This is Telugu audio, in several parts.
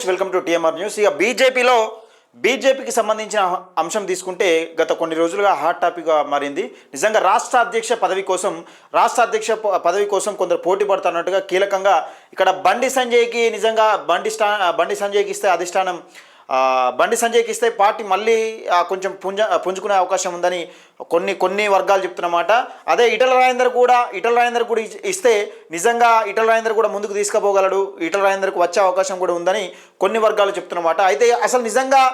Welcome to TMR news. ఇక బీజేపీకి సంబంధించిన అంశం తీసుకుంటే గత కొన్ని రోజులుగా హాట్ టాపిక్గా మారింది. నిజంగా రాష్ట్ర అధ్యక్ష పదవి కోసం కొందరు పోటీ పడుతున్నట్టుగా కీలకంగా ఇక్కడ బండి సంజయ్కి నిజంగా బండి సంజయ్కి ఇస్తే అధిష్టానం బండి సంజయ్కి ఇస్తే పార్టీ మళ్ళీ కొంచెం పుంజుకునే అవకాశం ఉందని కొన్ని వర్గాలు చెప్తున్నమాట. అదే ఈటల రాజేందర్ కూడా ఇస్తే నిజంగా ఈటల రాజేందర్ కూడా ముందుకు తీసుకుపోగలడు, ఈటల రాజేందర్కు వచ్చే అవకాశం కూడా ఉందని కొన్ని వర్గాలు చెప్తున్నమాట. అయితే అసలు నిజంగా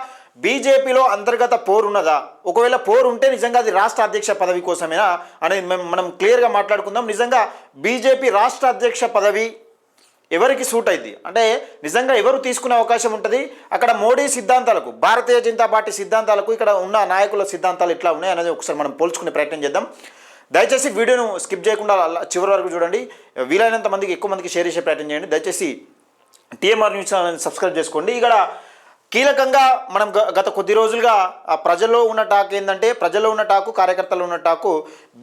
బీజేపీలో అంతర్గత పోరు ఉన్నదా? ఒకవేళ పోరు ఉంటే నిజంగా అది రాష్ట్ర అధ్యక్ష పదవి కోసమేనా అనేది మనం క్లియర్గా మాట్లాడుకుందాం. నిజంగా బీజేపీ రాష్ట్ర అధ్యక్ష పదవి ఎవరికి సూట్ అయింది అంటే నిజంగా ఎవరు తీసుకునే అవకాశం ఉంటుంది? అక్కడ మోడీ సిద్ధాంతాలకు, భారతీయ జనతా పార్టీ సిద్ధాంతాలకు, ఇక్కడ ఉన్న నాయకుల సిద్ధాంతాలు ఎట్లా ఉన్నాయి అనేది ఒకసారి మనం పోల్చుకునే ప్రయత్నం చేద్దాం. దయచేసి వీడియోను స్కిప్ చేయకుండా చివరి వరకు చూడండి. వీలైనంత మందికి ఎక్కువ మందికి షేర్ చేసే ప్రయత్నం చేయండి. దయచేసి టిఎంఆర్ న్యూస్ ఛానల్ని సబ్స్క్రైబ్ చేసుకోండి. ఇక్కడ కీలకంగా మనం గత కొద్ది రోజులుగా ప్రజల్లో ఉన్న టాకు, కార్యకర్తలు ఉన్న టాకు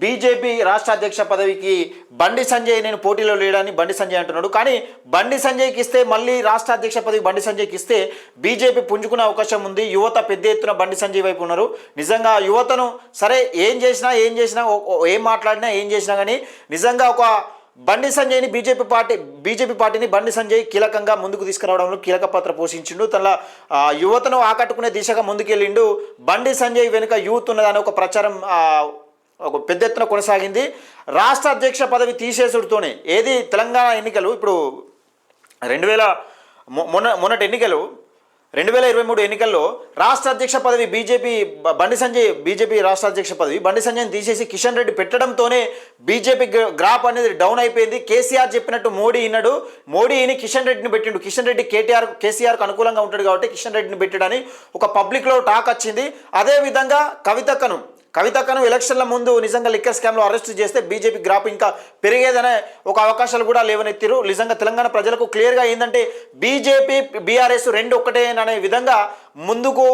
బీజేపీ రాష్ట్ర అధ్యక్ష పదవికి బండి సంజయ్ నేను పోటీలో లేడని బండి సంజయ్ అంటున్నాడు. కానీ బండి సంజయ్కి ఇస్తే మళ్ళీ రాష్ట్ర అధ్యక్ష పదవి బండి సంజయ్కి ఇస్తే బీజేపీ పుంజుకునే అవకాశం ఉంది. యువత పెద్ద ఎత్తున బండి సంజయ్ వైపు ఉన్నారు. నిజంగా యువతను సరే ఏం చేసినా ఏం మాట్లాడినా ఏం చేసినా కానీ నిజంగా ఒక బండి సంజయ్ని బీజేపీ పార్టీని బండి సంజయ్ కీలకంగా ముందుకు తీసుకురావడంలో కీలక పాత్ర పోషించిండు. తన యువతను ఆకట్టుకునే దిశగా ముందుకెళ్ళిండు. బండి సంజయ్ వెనుక యూత్ ఉన్నదని ఒక ప్రచారం ఒక పెద్ద ఎత్తున కొనసాగింది. రాష్ట్ర అధ్యక్ష పదవి తీసేసుడుతోనే ఏది తెలంగాణ ఎన్నికలు ఇప్పుడు 2000 ఎన్నికలు 2023 ఎన్నికల్లో రాష్ట్ర అధ్యక్ష పదవి బీజేపీ రాష్ట్ర అధ్యక్ష పదవి బండి సంజయ్ని తీసేసి కిషన్ రెడ్డి పెట్టడంతోనే బీజేపీ గ్రాఫ్ అనేది డౌన్ అయిపోయింది. కేసీఆర్ చెప్పినట్టు మోడీని కిషన్ రెడ్డిని పెట్టిండు. కిషన్ రెడ్డి కేసీఆర్కు అనుకూలంగా ఉంటాడు కాబట్టి కిషన్ రెడ్డిని పెట్టాడని ఒక పబ్లిక్లో టాక్ వచ్చింది. అదేవిధంగా కవితక్కను ఎలక్షన్ల ముందు నిజంగా లిక్కర్ స్కామ్లో అరెస్ట్ చేస్తే బీజేపీ గ్రాఫ్ ఇంకా పెరిగేదనే ఒక అవకాశాలు కూడా లేవనెత్తిరు. నిజంగా తెలంగాణ ప్రజలకు క్లియర్గా ఏంటంటే బీజేపీ బీఆర్ఎస్ రెండు ఒక్కటేననే విధంగా ముందుకు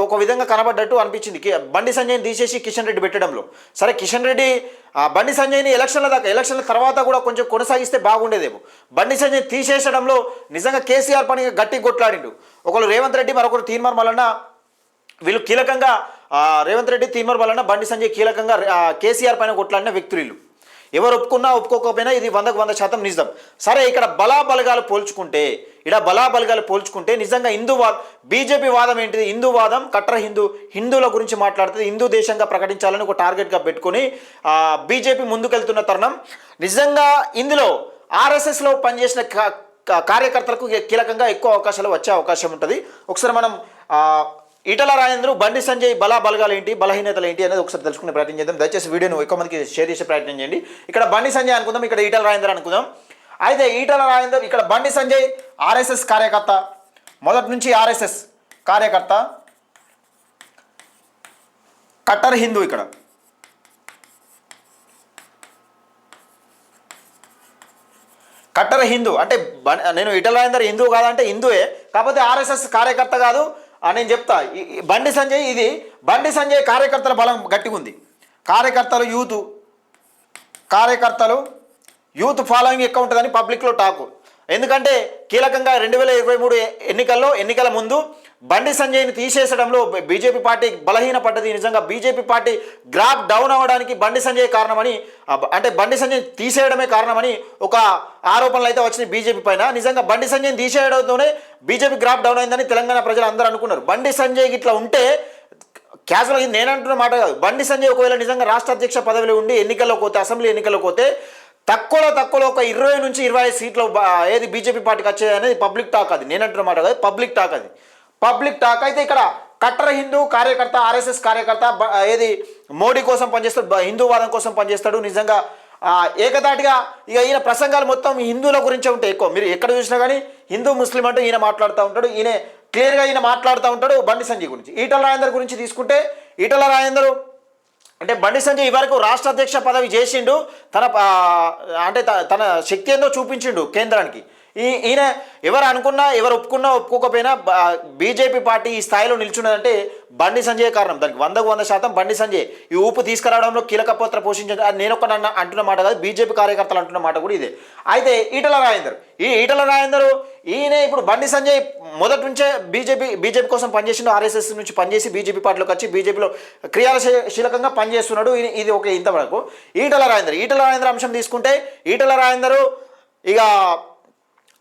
ఒక విధంగా కనబడ్డట్టు అనిపించింది బండి సంజయ్ని తీసేసి కిషన్ రెడ్డి పెట్టడంలో. సరే కిషన్ రెడ్డి బండి సంజయ్ని ఎలక్షన్ల తర్వాత కూడా కొంచెం కొనసాగిస్తే బాగుండేదేమో. బండి సంజయ్ తీసేసడంలో నిజంగా కేసీఆర్ పని గట్టి కొట్లాడిండు. ఒకరు రేవంత్ రెడ్డి, మరొకరు తీన్మార్ మల్లన్న, వీళ్ళు కీలకంగా రేవంత్ రెడ్డి, తీన్మార్ మల్లన్న, బండి సంజయ్ కీలకంగా కేసీఆర్ పైన కొట్లాడిన వ్యక్తులు వీళ్ళు. ఎవరు ఒప్పుకోకపోయినా ఇది 100% నిజం. సరే ఇక్కడ బలాబలగాలు పోల్చుకుంటే నిజంగా బీజేపీ వాదం ఏంటిది? హిందూవాదం, కట్టర్ హిందువుల గురించి మాట్లాడుతుంది. హిందూ దేశంగా ప్రకటించాలని ఒక టార్గెట్గా పెట్టుకొని బీజేపీ ముందుకెళ్తున్న తరుణం. నిజంగా ఇందులో ఆర్ఎస్ఎస్లో పనిచేసిన కార్యకర్తలకు కీలకంగా ఎక్కువ అవకాశాలు వచ్చే అవకాశం ఉంటుంది. ఒకసారి మనం ఈటల రాజేందర్, బండి సంజయ్ బలగాలు ఏంటి, బలహీనతలు ఏంటి అనేది ఒకసారి తెలుసుకునే ప్రయత్నం చేద్దాం. దయచేసి వీడియోను ఎక్కువ మందికి షేర్ చేసే ప్రయత్నం చేయండి. ఇక్కడ బండి సంజయ్ అనుకుందాం, ఇక్కడ ఈటల రాజేందర్ అనుకుందాం. అయితే ఈటల రాజేందర్, ఇక్కడ బండి సంజయ్ ఆర్ఎస్ఎస్ కార్యకర్త, మొదటి నుంచి ఆర్ఎస్ఎస్ కార్యకర్త, కట్టర్ హిందూ. ఇక్కడ కట్టర్ హిందూ అంటే నేను ఈటల రాజేందర్ హిందూ కాదంటే హిందూయే, కాకపోతే ఆర్ఎస్ఎస్ కార్యకర్త కాదు నేను చెప్తా. బండి సంజయ్ కార్యకర్తల బలం గట్టిగా ఉంది. కార్యకర్తలు యూత్ ఫాలోయింగ్ ఎక్కువ ఉంటుందని పబ్లిక్లో టాకు. ఎందుకంటే కీలకంగా 2023 ఎన్నికల ముందు బండి సంజయ్ని తీసేసడంలో బీజేపీ పార్టీ బలహీనపడ్డది. నిజంగా బీజేపీ పార్టీ గ్రాఫ్ డౌన్ అవ్వడానికి బండి సంజయ్ కారణమని, అంటే బండి సంజయ్ తీసేయడమే కారణమని ఒక ఆరోపణలు అయితే వచ్చినాయి బీజేపీ పైన. నిజంగా బండి సంజయ్ని తీసేయడంతోనే బీజేపీ గ్రాఫ్ డౌన్ అయిందని తెలంగాణ ప్రజలు అందరూ అనుకున్నారు. బండి సంజయ్ ఇట్లా ఉంటే క్యాజువల్, ఇది నేనంటున్న మాట కాదు. బండి సంజయ్ ఒకవేళ నిజంగా రాష్ట్ర అధ్యక్ష పదవిలో ఉండి అసెంబ్లీ ఎన్నికల్లో పోతే తక్కువలో ఒక 20 నుంచి 25 సీట్లు ఏది బీజేపీ పార్టీకి వచ్చేది అనేది పబ్లిక్ టాక్. అది నేనంటున్న మాట కాదు, పబ్లిక్ టాక్. అయితే ఇక్కడ కట్టర్ హిందూ కార్యకర్త, ఆర్ఎస్ఎస్ కార్యకర్త, ఏది మోడీ కోసం పనిచేస్తాడు, హిందూవాదం కోసం పనిచేస్తాడు. నిజంగా ఏకతాటిగా ఇక ఈయన ప్రసంగాలు మొత్తం హిందువుల గురించే ఉంటాయి ఎక్కువ. మీరు ఎక్కడ చూసినా కానీ హిందూ ముస్లిం అంటే ఈయన మాట్లాడుతూ ఉంటాడు. ఈయన మాట్లాడుతూ ఉంటాడు బండి సంజయ్ గురించి. ఈటల రాజేందర్ గురించి తీసుకుంటే ఈటల రాజేందర్ అంటే బండి సంజయ్ వరకు రాష్ట్ర అధ్యక్ష పదవి చేసిండు, తన శక్తి ఏందో చూపించిండు కేంద్రానికి. ఈయన ఎవరు అనుకున్నా ఎవరు ఒప్పుకున్నా ఒప్పుకోకపోయినా బీజేపీ పార్టీ ఈ స్థాయిలో నిల్చున్నదంటే బండి సంజయ్ కారణం. దానికి 100% బండి సంజయ్ ఈ ఊపు తీసుకురావడంలో కీలక పాత్ర పోషించారు. అది నేను ఒక అంటున్న మాట కాదు, బీజేపీ కార్యకర్తలు అంటున్న మాట కూడా ఇదే. అయితే ఈటల రాజేందర్ ఈయన ఇప్పుడు బండి సంజయ్ మొదటి నుంచే బీజేపీ కోసం పనిచేసిండు. ఆర్ఎస్ఎస్ నుంచి పనిచేసి బీజేపీ పార్టీలోకి వచ్చి బీజేపీలో క్రియాశీలకంగా పనిచేస్తున్నాడు. ఇది ఒక ఇంతవరకు ఈటల రాజేందర్ అంశం తీసుకుంటే ఈటల రాజేందర్ ఇక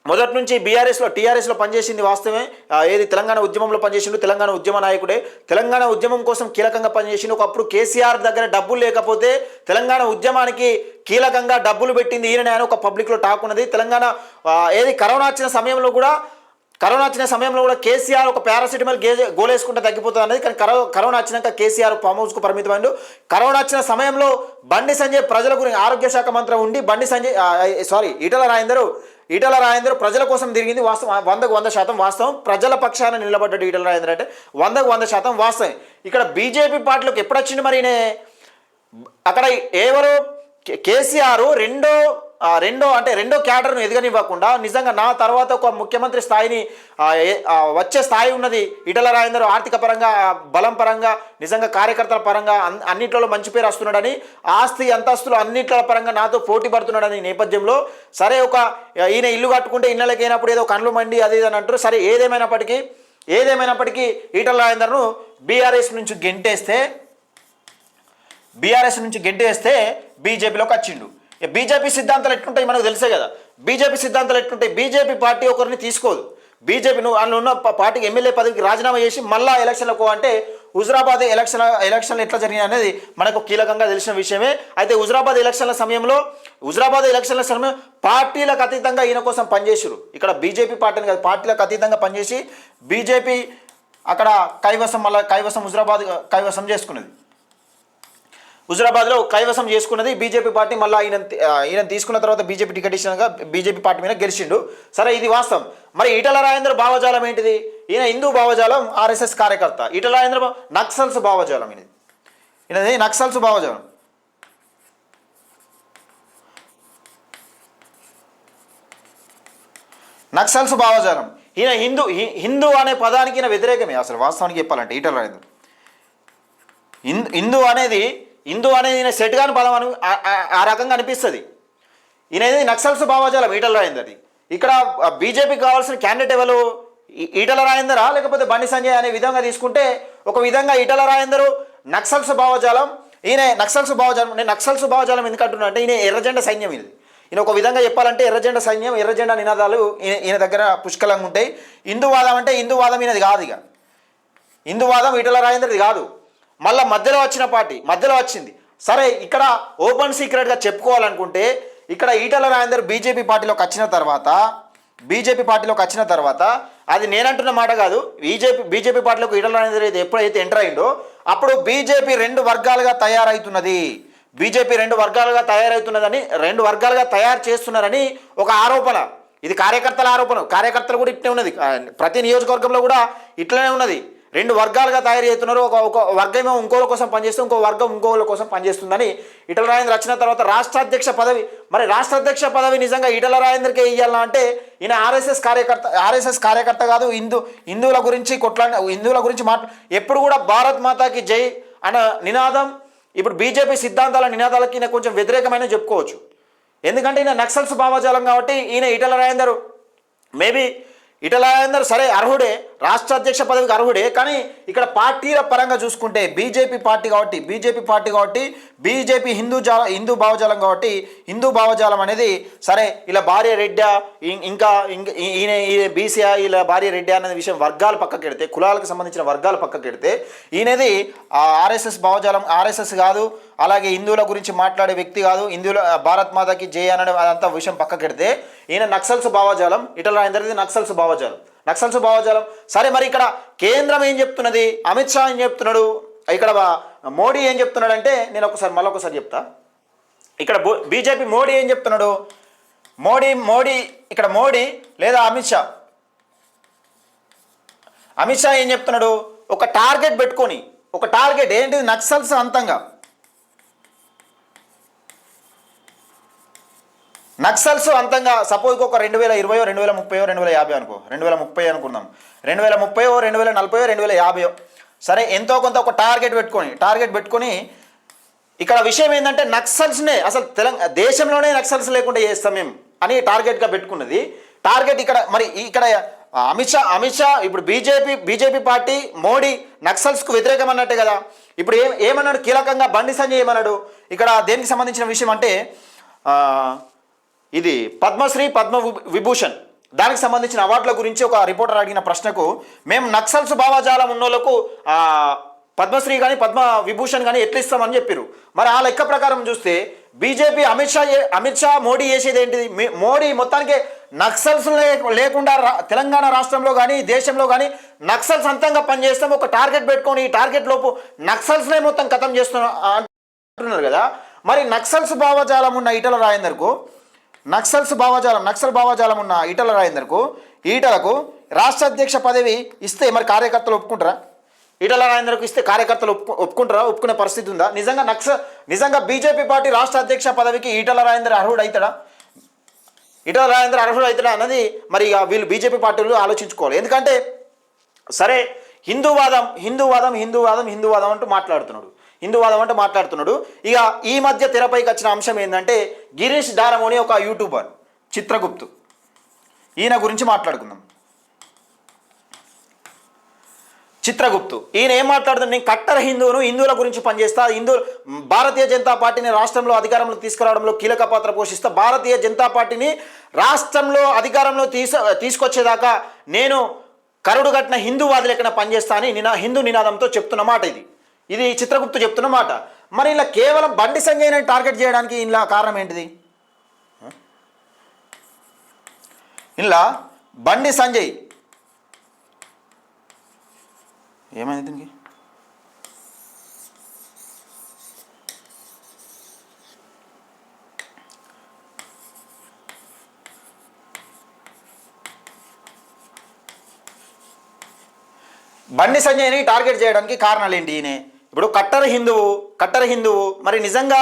మొదటి నుంచి టీఆర్ఎస్లో పనిచేసింది వాస్తవమే. ఏది తెలంగాణ ఉద్యమంలో పనిచేసిండు, తెలంగాణ ఉద్యమ నాయకుడే. తెలంగాణ ఉద్యమం కోసం కీలకంగా పనిచేసిండు. ఒకప్పుడు కేసీఆర్ దగ్గర డబ్బులు లేకపోతే తెలంగాణ ఉద్యమానికి కీలకంగా డబ్బులు పెట్టింది ఈయన అని ఒక పబ్లిక్లో టాక్ ఉన్నది. తెలంగాణ కరోనా వచ్చిన సమయంలో కూడా కేసీఆర్ ఒక పారాసిటమాల్ గోలేసుకుంటే తగ్గిపోతుంది అనేది. కానీ కరోనా వచ్చినాక కేసీఆర్ ఫామ్ హౌస్కు పరిమితమైండు. కరోనా వచ్చిన సమయంలో బండి సంజయ్ ప్రజల గురించి ఆరోగ్య శాఖ మంత్రి ఉండి ఈటల రాజేందర్ ప్రజల కోసం తిరిగింది వాస్తవం. 100% వాస్తవం. ప్రజల పక్షాన నిలబడ్డాడు ఈటల రాజేందర్ అంటే 100% వాస్తవం. ఇక్కడ బీజేపీ పార్టీలోకి ఎప్పుడు వచ్చింది మరి అక్కడ ఎవరు కేసీఆర్ రెండో క్యాడర్ను ఎదగనివ్వకుండా నిజంగా నా తర్వాత ఒక ముఖ్యమంత్రి స్థాయిని వచ్చే స్థాయి ఉన్నది ఈటల రాజేందర్. ఆర్థిక పరంగా, బలం పరంగా, నిజంగా కార్యకర్తల పరంగా అన్నింటిలో మంచి పేరు వస్తున్నాడని, ఆస్తి అంతస్తులు అన్నింటిల పరంగా నాతో పోటీ పడుతున్నాడని నేపథ్యంలో సరే ఈయన ఇల్లు కట్టుకుంటే ఇళ్ళకి అయినప్పుడు ఏదో కండ్లు మండి అది అని అంటారు. సరే ఏదేమైనప్పటికీ ఈటల రాజేందర్ను బీఆర్ఎస్ నుంచి గెంటేస్తే బీజేపీలోకి వచ్చిండు. బీజేపీ సిద్ధాంతాలు ఎట్లుంటాయి మనకు తెలుసే కదా. బీజేపీ పార్టీ ఒకరిని తీసుకోదు. నువ్వు అందులో ఉన్న పార్టీకి ఎమ్మెల్యే పదవికి రాజీనామా చేసి మళ్ళా ఎలక్షన్లకు అంటే హుజరాబాద్ ఎలక్షన్లు ఎట్లా జరిగినాయి అనేది మనకు కీలకంగా తెలిసిన విషయమే. అయితే హుజరాబాద్ ఎలక్షన్ల సమయం పార్టీలకు అతీతంగా ఈయన కోసం పనిచేసారు. ఇక్కడ బీజేపీ పార్టీని కాదు, పార్టీలకు అతీతంగా పనిచేసి బీజేపీ అక్కడ హుజరాబాద్ కైవసం చేసుకున్నది. హుజరాబాద్లో కైవసం చేసుకున్నది బీజేపీ పార్టీ. మళ్ళీ ఈయన తీసుకున్న తర్వాత బీజేపీ టికెట్ ఇచ్చినాక బీజేపీ పార్టీ మీద గెలిచిండు. సరే, ఇది వాస్తవం. మరి ఈటల రాజేందర్ భావజాలం ఏంటిది? ఈయన హిందూ భావజాలం, ఆర్ఎస్ఎస్ కార్యకర్త. ఈటల రాజేందర్ నక్సల్స్ భావజాలం. ఈయనది నక్సల్స్ భావజాలం. ఈయన హిందూ అనే పదానికి ఈయన వ్యతిరేకమే అసలు వాస్తవానికి చెప్పాలంటే. ఈటల రాజేందర్ హిందూ అనేది ఈయన సెట్ కాని పదం అని ఆ రకంగా అనిపిస్తుంది. ఈయనది నక్సల్స్ భావజాలం ఈటల రాజేందర్ది. ఇక్కడ బీజేపీకి కావాల్సిన క్యాండిడేట్ ఎవరు? ఈటల రాజేందరా లేకపోతే బండి సంజయ్ అనే విధంగా తీసుకుంటే ఒక విధంగా ఈటల రాజేందర్ నక్సల్స్ భావజాలం. నేను నక్సల్స్ భావజాలం ఎందుకు అంటున్నా అంటే ఈయన ఎర్రజెండా సైన్యం. ఈయన ఒక విధంగా చెప్పాలంటే ఎర్రజెండా సైన్యం, ఎర్రజెండా నినాదాలు ఈయన దగ్గర పుష్కలంగా ఉంటాయి. హిందూవాదం అంటే హిందూవాదం ఈయనది కాదు. ఇక హిందూవాదం ఈటల రాజేందర్ది కాదు. మళ్ళీ మధ్యలో వచ్చింది. సరే, ఇక్కడ ఓపెన్ సీక్రెట్గా చెప్పుకోవాలనుకుంటే ఇక్కడ ఈటల రాజేందర్ బీజేపీ పార్టీలోకి వచ్చిన తర్వాత అది నేనంటున్న మాట కాదు. బీజేపీ పార్టీలోకి ఈటల రాజేందర్ ఎప్పుడైతే ఎంటర్ అయిందో అప్పుడు బీజేపీ రెండు వర్గాలుగా తయారవుతున్నదని, రెండు వర్గాలుగా తయారు చేస్తున్నారని ఒక ఆరోపణ. ఇది కార్యకర్తల ఆరోపణ. కార్యకర్తలు కూడా ఇట్లనే ఉన్నది. ప్రతి నియోజకవర్గంలో కూడా ఇట్లనే ఉన్నది. రెండు వర్గాలుగా తయారు చేస్తున్నారు. ఒక వర్గం ఇంకోల కోసం పనిచేస్తే ఇంకో వర్గం ఇంకోల కోసం పనిచేస్తుందని ఈటల రాజేందర్ వచ్చిన తర్వాత రాష్ట్ర అధ్యక్ష పదవి నిజంగా ఈటల రాజేందర్కే ఇవ్వాలా అంటే ఈయన ఆర్ఎస్ఎస్ కార్యకర్త కాదు. హిందువుల గురించి ఎప్పుడు కూడా భారత్ మాతాకి జై అన్న నినాదం ఇప్పుడు బీజేపీ సిద్ధాంతాల నినాదాలకి ఈయన కొంచెం వ్యతిరేకమైన చెప్పుకోవచ్చు. ఎందుకంటే ఈయన నక్సల్స్ భావజాలం కాబట్టి ఈటల రాజేందర్ సరే అర్హుడే, రాష్ట్ర అధ్యక్ష పదవికి అర్హుడే. కానీ ఇక్కడ పార్టీల పరంగా చూసుకుంటే బీజేపీ పార్టీ కాబట్టి బీజేపీ హిందూ భావజాలం కాబట్టి హిందూ భావజాలం అనేది సరే ఇలా భార్య రెడ్డా ఇంకా ఈయన బీసీఆ ఇలా భార్య రెడ్డా అనే విషయం వర్గాలు పక్కకెడితే, కులాలకు సంబంధించిన వర్గాలు పక్కకెడితే ఈయనది ఆర్ఎస్ఎస్ భావజాలం. ఆర్ఎస్ఎస్ కాదు, అలాగే హిందువుల గురించి మాట్లాడే వ్యక్తి కాదు. హిందువుల భారత్ మాతాకి జై అనే అదంతా విషయం పక్కకెడితే ఈయన నక్సల్స్ భావజాలం. ఈటల రాజేందర్ది నక్సల్స్ భావజాలం. సరే, మరి ఇక్కడ కేంద్రం ఏం చెప్తున్నది? అమిత్ షా ఏం చెప్తున్నాడు? ఇక్కడ మోడీ ఏం చెప్తున్నాడు అంటే నేను మళ్ళొకసారి చెప్తా. ఇక్కడ బీజేపీ మోడీ ఏం చెప్తున్నాడు? ఇక్కడ మోడీ లేదా అమిత్ షా ఏం చెప్తున్నాడు? ఒక టార్గెట్ పెట్టుకొని, ఒక టార్గెట్ ఏంటిది? నక్సల్స్ అంతంగా నక్సల్స్ అంతంగా సపోజ్కి ఒక 2020 2030 2050 అనుకో, 2030 అనుకుందాం, 2030 2040 2050 సరే, ఎంతో కొంత ఒక టార్గెట్ పెట్టుకొని ఇక్కడ విషయం ఏంటంటే నక్సల్స్నే అసలు దేశంలోనే నక్సల్స్ లేకుండా చేస్తాం మేము అని టార్గెట్గా పెట్టుకున్నది. టార్గెట్ ఇక్కడ మరి ఇక్కడ అమిత్ షా ఇప్పుడు బీజేపీ పార్టీ మోడీ నక్సల్స్కు వ్యతిరేకం అన్నట్టే కదా. ఇప్పుడు ఏమన్నాడు కీలకంగా బండి సంజయ్ ఏమన్నాడు ఇక్కడ దేనికి సంబంధించిన విషయం అంటే ఇది పద్మశ్రీ పద్మ విభూషణ్ దానికి సంబంధించిన అవార్డుల గురించి ఒక రిపోర్టర్ అడిగిన ప్రశ్నకు మేము నక్సల్స్ భావజాలం ఉన్నోళ్లకు పద్మశ్రీ కానీ పద్మ విభూషణ్ కానీ ఎట్లా ఇస్తామని చెప్పారు. మరి ఆ లెక్క ప్రకారం చూస్తే బీజేపీ అమిత్ షా మోడీ చేసేది ఏంటిది? మోడీ మొత్తానికి నక్సల్స్ లేకుండా తెలంగాణ రాష్ట్రంలో కానీ దేశంలో కానీ నక్సల్స్ అంతంగా పనిచేస్తాం ఒక టార్గెట్ పెట్టుకొని ఈ టార్గెట్ లోపు నక్సల్స్నే మొత్తం ఖతం చేస్తున్నారు కదా. మరి నక్సల్ భావజాలం ఉన్న ఈటల రాజేందర్కు ఈటలకు రాష్ట్ర అధ్యక్ష పదవి ఇస్తే మరి కార్యకర్తలు ఒప్పుకుంటారా? ఈటల రాజేందర్కు ఇస్తే కార్యకర్తలు ఒప్పుకుంటారా? ఒప్పుకునే పరిస్థితి ఉందా? నిజంగా బీజేపీ పార్టీ రాష్ట్ర అధ్యక్ష పదవికి ఈటల రాజేందర్ అర్హుడు అవుతాడా అన్నది మరి వీళ్ళు బీజేపీ పార్టీలు ఆలోచించుకోవాలి. ఎందుకంటే సరే హిందూవాదం అంటూ మాట్లాడుతున్నాడు. ఇక ఈ మధ్య తెరపైకి వచ్చిన అంశం ఏంటంటే గిరీష్ దారమోని ఒక యూట్యూబర్ చిత్రగుప్తు, ఈయన గురించి మాట్లాడుకుందాం. చిత్రగుప్తు ఈయన ఏం మాట్లాడుతుంది? నేను కట్టర్ హిందువుల గురించి పనిచేస్తా, భారతీయ జనతా పార్టీని రాష్ట్రంలో అధికారంలో తీసుకురావడంలో కీలక పాత్ర పోషిస్తా, భారతీయ జనతా పార్టీని రాష్ట్రంలో అధికారంలో తీసుకొచ్చేదాకా నేను కరుడు కట్టిన హిందూవాది లెక్కన పనిచేస్తా అని హిందూ నినాదంతో చెప్తున్న మాట ఇది చిత్రగుప్తు చెప్తున్న మాట. మరి ఇలా కేవలం బండి సంజయ్ని టార్గెట్ చేయడానికి ఇలా కారణం ఏంటిది? ఇలా బండి సంజయ్ ఏమైంది దీనికి? బండి సంజయ్ని టార్గెట్ చేయడానికి కారణాలు ఏంటి? ఇప్పుడు కట్టర్ హిందువు మరి నిజంగా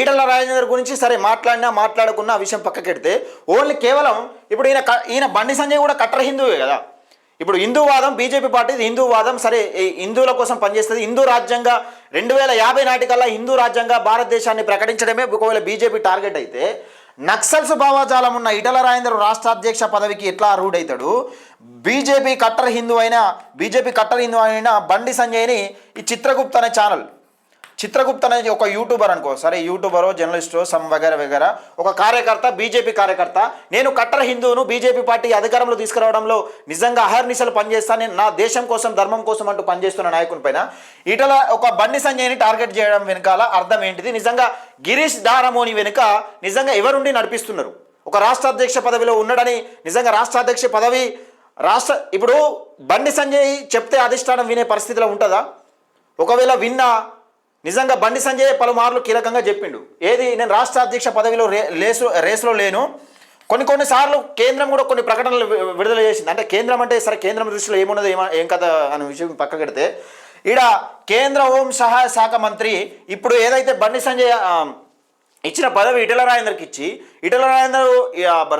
ఈటల రాజేందర్ గురించి సరే మాట్లాడుకున్న విషయం పక్కకెడితే ఓన్లీ కేవలం ఇప్పుడు ఈయన బండి సంజయ్ కూడా కట్టర్ హిందువే కదా. ఇప్పుడు హిందూవాదం బీజేపీ పార్టీ హిందూవాదం సరే హిందువుల కోసం పనిచేస్తుంది. హిందూ రాజ్యంగా 2050 నాటికల్లా హిందూ రాజ్యంగా భారతదేశాన్ని ప్రకటించడమే ఒకవేళ బీజేపీ టార్గెట్ అయితే నక్సల్స్ భావజాలం ఉన్న ఈటల రాజేందర్ రాష్ట్ర అధ్యక్ష పదవికి ఎట్లా అర్హుడవుతాడు? బీజేపీ కట్టర్ హిందూ అయిన బండి సంజయ్ని ఈ చిత్రగుప్త్ అనే ఒక యూట్యూబర్ అనుకో, సరే యూట్యూబరో జర్నలిస్టో వగేరా ఒక బీజేపీ కార్యకర్త, నేను కట్టర్ హిందువును బీజేపీ పార్టీ అధికారంలో తీసుకురావడంలో నిజంగా అహర్నిశలు పనిచేస్తాను, నేను నా దేశం కోసం ధర్మం కోసం అంటూ పనిచేస్తున్న నాయకుని పైన ఈటల ఒక బండి సంజయ్ని టార్గెట్ చేయడం వెనకాల అర్థం ఏంటిది? నిజంగా గిరీష్ దారమోని వెనుక నిజంగా ఎవరుండి నడిపిస్తున్నారు? ఒక రాష్ట్ర అధ్యక్ష పదవిలో ఉన్నాడని నిజంగా రాష్ట్ర అధ్యక్ష పదవి ఇప్పుడు బండి సంజయ్ చెప్తే అధిష్టానం వినే పరిస్థితిలో ఉంటుందా? ఒకవేళ విన్నా నిజంగా బండి సంజయ్ పలుమార్లు కీలకంగా చెప్పిండు ఏది నేను రాష్ట్ర అధ్యక్ష పదవిలో రేసులో లేను. కొన్నిసార్లు కేంద్రం కూడా కొన్ని ప్రకటనలు విడుదల చేసింది. అంటే కేంద్రం అంటే సరే కేంద్రం దృష్టిలో ఏమున్నది ఏం కథ అనే విషయం పక్కకెడితే ఈడ కేంద్ర హోం సహాయ శాఖ మంత్రి ఇప్పుడు ఏదైతే బండి సంజయ్ ఇచ్చిన పదవి ఈటల రాజేందర్కి ఇచ్చి ఈటల రాజేందర్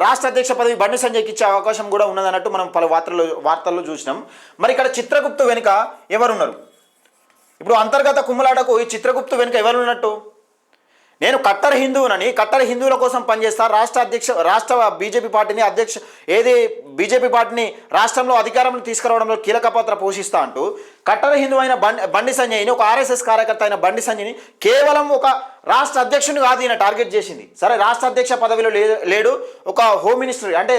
రాష్ట్ర అధ్యక్ష పదవి బండి సంజయ్కి ఇచ్చే అవకాశం కూడా ఉన్నదన్నట్టు మనం పలు వార్తల్లో చూసినాం. మరి ఇక్కడ చిత్రగుప్తు వెనుక ఎవరున్నారు? ఇప్పుడు అంతర్గత కుమ్మలాటకు ఈ చిత్రగుప్తు వెనుక ఎవరున్నట్టు? నేను కట్టర్ హిందువుల కోసం పనిచేస్తా, రాష్ట్ర బీజేపీ పార్టీని రాష్ట్రంలో అధికారంలో తీసుకురావడంలో కీలక పాత్ర పోషిస్తా అంటూ కట్టర్ హిందూ అయిన బండి సంజయ్ని ఒక ఆర్ఎస్ఎస్ కార్యకర్త అయిన బండి సంజయ్ని కేవలం ఒక రాష్ట్ర అధ్యక్షుని కాదు ఈయన టార్గెట్ చేసింది. సరే రాష్ట్ర అధ్యక్ష పదవిలో లేడు, ఒక హోమ్ మినిస్టర్ అంటే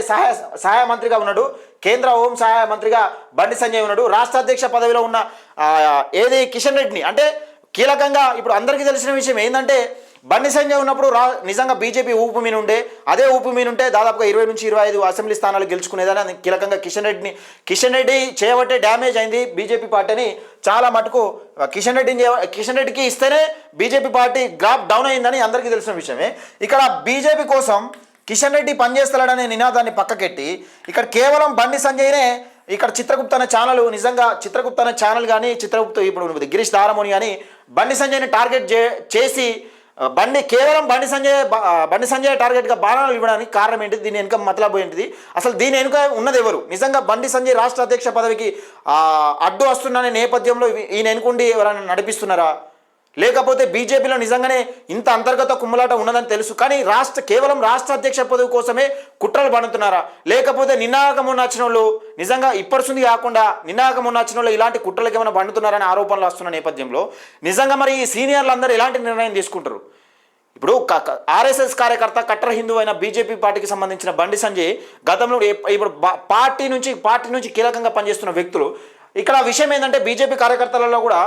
సహాయ మంత్రిగా ఉన్నాడు, కేంద్ర హోం సహాయ మంత్రిగా బండి సంజయ్ ఉన్నాడు. రాష్ట్ర అధ్యక్ష పదవిలో ఉన్న కిషన్ రెడ్డిని అంటే కీలకంగా ఇప్పుడు అందరికీ తెలిసిన విషయం ఏంటంటే బండి సంజయ్ ఉన్నప్పుడు నిజంగా బీజేపీ ఊపు మీద ఉంటే దాదాపుగా 20 నుంచి 25 అసెంబ్లీ స్థానాలు గెలుచుకునేదని కీలకంగా కిషన్ రెడ్డి చేయబట్టే డ్యామేజ్ అయింది బీజేపీ పార్టీ అని చాలా మటుకు కిషన్ రెడ్డికి ఇస్తేనే బీజేపీ పార్టీ గ్రాఫ్ డౌన్ అయిందని అందరికీ తెలిసిన విషయమే. ఇక్కడ బీజేపీ కోసం కిషన్ రెడ్డి పనిచేస్తాడనే నినాదాన్ని పక్కకెట్టి ఇక్కడ కేవలం బండి సంజయ్నే ఇక్కడ చిత్రగుప్త అనే ఛానల్ కానీ చిత్రగుప్త ఇప్పుడు గిరీష్ దారమోని కానీ బండి సంజయ్ని టార్గెట్ చేసి కేవలం బండి సంజయ్ టార్గెట్గా బాణాలు ఇవ్వడానికి కారణం ఏంటి? దీని వెనుక మతలబు ఏంటిది? అసలు దీని వెనుక ఉన్నది ఎవరు? నిజంగా బండి సంజయ్ రాష్ట్ర అధ్యక్ష పదవికి అడ్డు వస్తున్న నేపథ్యంలో ఈయన ఎన్నుకుండి ఎవరైనా నడిపిస్తున్నారా? లేకపోతే బీజేపీలో నిజంగానే ఇంత అంతర్గత కుమ్మలాట ఉన్నదని తెలుసు కానీ కేవలం రాష్ట్ర అధ్యక్ష పదవి కోసమే కుట్రలు పడుతున్నారా? లేకపోతే నినాకం ఉన్న వచ్చిన వాళ్ళు నిజంగా ఇప్పటిసుంది కాకుండా నినాకం ఉన్న వచ్చిన వాళ్ళు ఇలాంటి కుట్రలకు ఏమైనా బండుతున్నారని ఆరోపణలు వస్తున్న నేపథ్యంలో నిజంగా మరి ఈ సీనియర్లు అందరూ ఎలాంటి నిర్ణయం తీసుకుంటారు? ఇప్పుడు ఆర్ఎస్ఎస్ కార్యకర్త కట్టర్ హిందూ అయిన బీజేపీ పార్టీకి సంబంధించిన బండి సంజయ్ గతంలో ఇప్పుడు పార్టీ నుంచి కీలకంగా పనిచేస్తున్న వ్యక్తులు. ఇక్కడ విషయం ఏంటంటే బీజేపీ కార్యకర్తలలో కూడా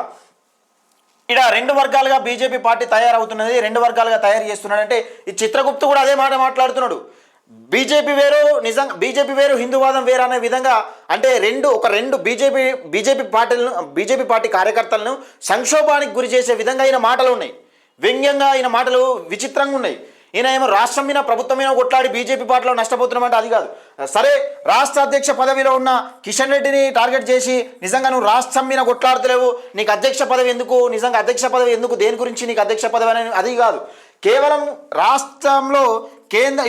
ఇక్కడ రెండు వర్గాలుగా బీజేపీ పార్టీ తయారవుతున్నది, రెండు వర్గాలుగా తయారు చేస్తున్నాడు. అంటే ఈ చిత్రగుప్తు కూడా అదే మాట మాట్లాడుతున్నాడు. బీజేపీ వేరు హిందూవాదం వేరు అనే విధంగా అంటే రెండు బీజేపీ పార్టీ కార్యకర్తలను సంక్షోభానికి గురి చేసే విధంగా ఈయన మాటలు ఉన్నాయి. వ్యంగ్యంగా ఈయన మాటలు విచిత్రంగా ఉన్నాయి. ఈయన ఏమో రాష్ట్రం మీద ప్రభుత్వం మీద కొట్లాడి బీజేపీ పార్టీలో నష్టపోతున్నామంటే అది కాదు. సరే, రాష్ట్ర అధ్యక్ష పదవిలో ఉన్న కిషన్ రెడ్డిని టార్గెట్ చేసి నిజంగా నువ్వు రాష్ట్రం మీద కొట్లాడతలేవు, నీకు అధ్యక్ష పదవి ఎందుకు, నిజంగా అధ్యక్ష పదవి ఎందుకు, దేని గురించి నీకు అధ్యక్ష పదవి అని అది కాదు. కేవలం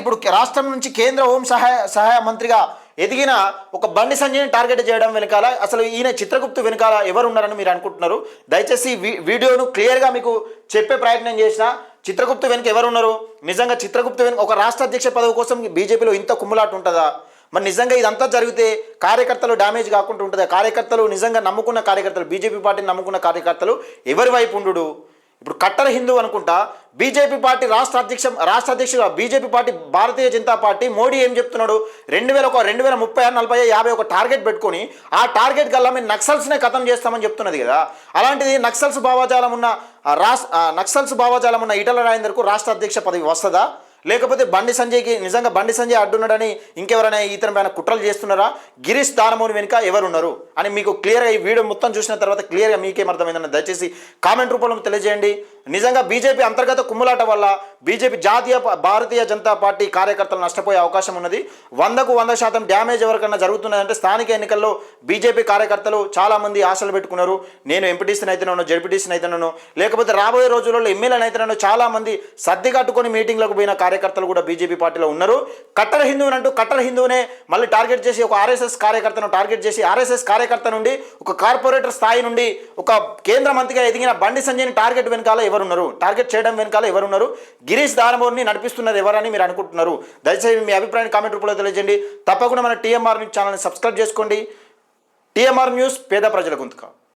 ఇప్పుడు రాష్ట్రం నుంచి కేంద్ర హోం సహాయ మంత్రిగా ఎదిగిన ఒక బండి సంజయ్ని టార్గెట్ చేయడం వెనకాల అసలు ఈయన చిత్రగుప్తు వెనకాల ఎవరు ఉన్నారని మీరు అనుకుంటున్నారు? దయచేసి వీడియోను క్లియర్గా మీకు చెప్పే ప్రయత్నం చేసిన చిత్రగుప్తు వెనుక ఎవరు ఉన్నారు? నిజంగా చిత్రగుప్తు వెనుక ఒక రాష్ట్ర అధ్యక్ష పదవి కోసం బీజేపీలో ఇంత కుమ్ములాట ఉంటుందా? మరి నిజంగా ఇదంతా జరిగితే కార్యకర్తలు డ్యామేజ్ కాకుండా ఉంటుందా? కార్యకర్తలు నిజంగా నమ్ముకున్న కార్యకర్తలు, బీజేపీ పార్టీని నమ్ముకున్న కార్యకర్తలు ఎవరి వైపు ఉండు? ఇప్పుడు కట్టర్ హిందూ అనుకుంటా బీజేపీ పార్టీ రాష్ట్ర అధ్యక్షుడు BJP party Bharatiya Janata party Modi ఏం చెప్తున్నాడు? 2030, 40, 50 ఒక టార్గెట్ పెట్టుకొని ఆ టార్గెట్ కల్లా మేము నక్సల్స్నే ఖతం చేస్తామని చెప్తున్నది కదా. అలాంటిది నక్సల్స్ భావజాలం ఉన్న ఈటల రాజేందర్కు రాష్ట్ర అధ్యక్ష పదవి వస్తుందా? లేకపోతే బండి సంజయ్ అడ్డున్నాడని ఇంకెవరైనా ఇతని పైన కుట్రలు చేస్తున్నారా? గిరీష్ దానమూని వెనుక ఎవరున్నారు అని మీకు క్లియర్గా ఈ వీడియో మొత్తం చూసిన తర్వాత క్లియర్గా మీకేం అర్థమైందని దయచేసి కామెంట్ రూపంలో తెలియజేయండి. నిజంగా బీజేపీ అంతర్గత కుమ్ములాట వల్ల బీజేపీ భారతీయ జనతా పార్టీ కార్యకర్తలు నష్టపోయే అవకాశం ఉన్నది. 100% డ్యామేజ్ ఎవరికన్నా జరుగుతున్నదంటే స్థానిక ఎన్నికల్లో బీజేపీ కార్యకర్తలు చాలామంది ఆశలు పెట్టుకున్నారు. నేను ఎంపీటీసీని అయితేనో, జడ్పీటీసీని అయితేనో, లేకపోతే రాబోయే రోజులలో ఎమ్మెల్యేని అయితేనో చాలామంది సర్ది కట్టుకొని మీటింగ్లకు పోయిన కార్యకర్తలు కూడా బీజేపీ పార్టీలో ఉన్నారు. కట్టర్ హిందువునే మళ్ళీ టార్గెట్ చేసి ఒక ఆర్ఎస్ఎస్ కార్యకర్తను టార్గెట్ చేసి ఆర్ఎస్ఎస్ కార్యకర్త నుండి ఒక కార్పొరేటర్ స్థాయి నుండి ఒక కేంద్ర మంత్రిగా ఎదిగిన బండి సంజయ్ని టార్గెట్ చేయడం వెనకాల ఎవరున్నారు? గిరీష్ దానమూరిని నడిపిస్తున్నది ఎవరని మీరు అనుకుంటున్నారు? దయచేసి మీ అభిప్రాయాన్ని కామెంట్ రూపంలో తెలియజేయండి. తప్పకుండా మన టీఎంఆర్ న్యూస్ ఛానల్ని సబ్స్క్రైబ్ చేసుకోండి. టీఎంఆర్ న్యూస్, పేద ప్రజల గొంతుక.